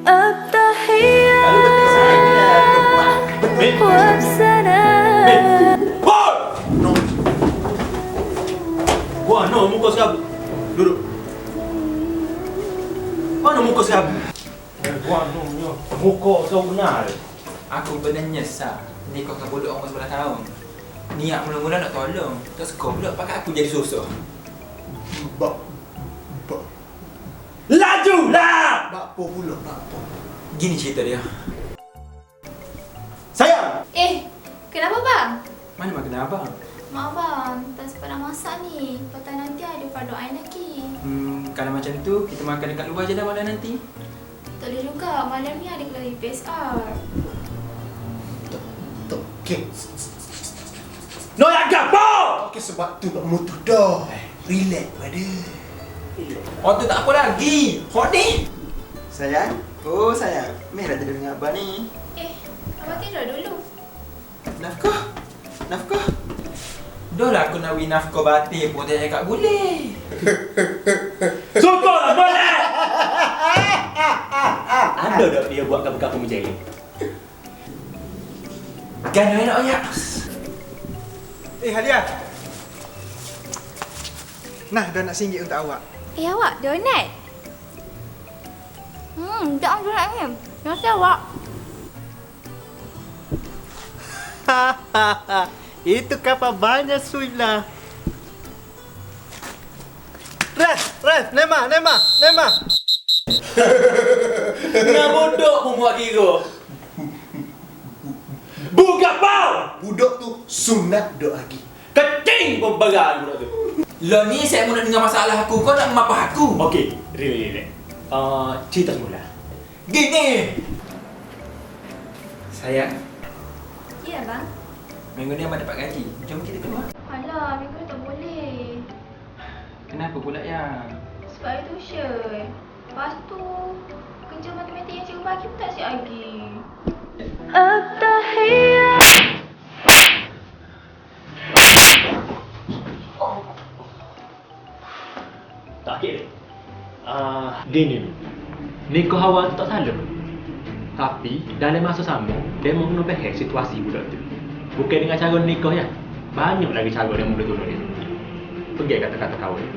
التحية وبسلام. Wah, no, muka serabut. Duduk. Mana muka serabut? Wah, no, muka kau benar. Aku benar nyesal. Ni kau akan bodoh umur 11 tahun. Niat mula-mula nak tolong. Tak suka pula pakai aku jadi susah. Lajulah! Bak apa pula, bak apa? Gini cerita dia. Sayang! Kenapa bang? Mana mak kena abang? Mak bang, tak sempat nak masak ni. Patut nanti ada produk air lagi. Kalau macam tu, kita makan dekat luar je dah malam nanti. Tak boleh juga, malam ni ada kelari PSR. Tok, okey. No, yang gapo! Okey, sebab tu nak mutu dah. Relax pada. Oh tu tak apa lagi. Hot ni. Sayang? Oh sayang, Meh dah tidur dengan abang ni. Abang tidur dulu. Nafkah? Nafkah? Dah lah aku nak win nafkah batin pun tak cakap boleh. Syukur lah, boleh! Ada tak dia buat kamu-kamu macam ni? Gana enak ayat. Hadiah. Nah, donat RM1 untuk awak. Awak donat? Tak donat ni. Nasi awak. Itu kapal banyak suit lah. Ref, Nema. Nak bodoh pun buat kira. Buka pau! Budak tu sunat dok lagi. Keting pun berang budak tu. Lah ni saya mau nak dengar masalah aku. Kau nak memapah aku. Okey, relax. Cerita semula. Gini. Sayang, Ya bang. minggu ni abang dapat gaji. Jom kita keluar. Alah, minggu ni tak boleh. Kenapa pula ya? Sebab ada tuition. Lepas tu, kerja matematik yang cikgu bagi pun tak siap lagi. التحية Tak kira. Gini. Nikah awal tu tak salah. Tapi dalam masa sama, dia mau kena faham situasi budak tu. Bukan dengan cara nikah ya. Banyak lagi cara dia boleh tolong dia. Pergi kata-kata kawan.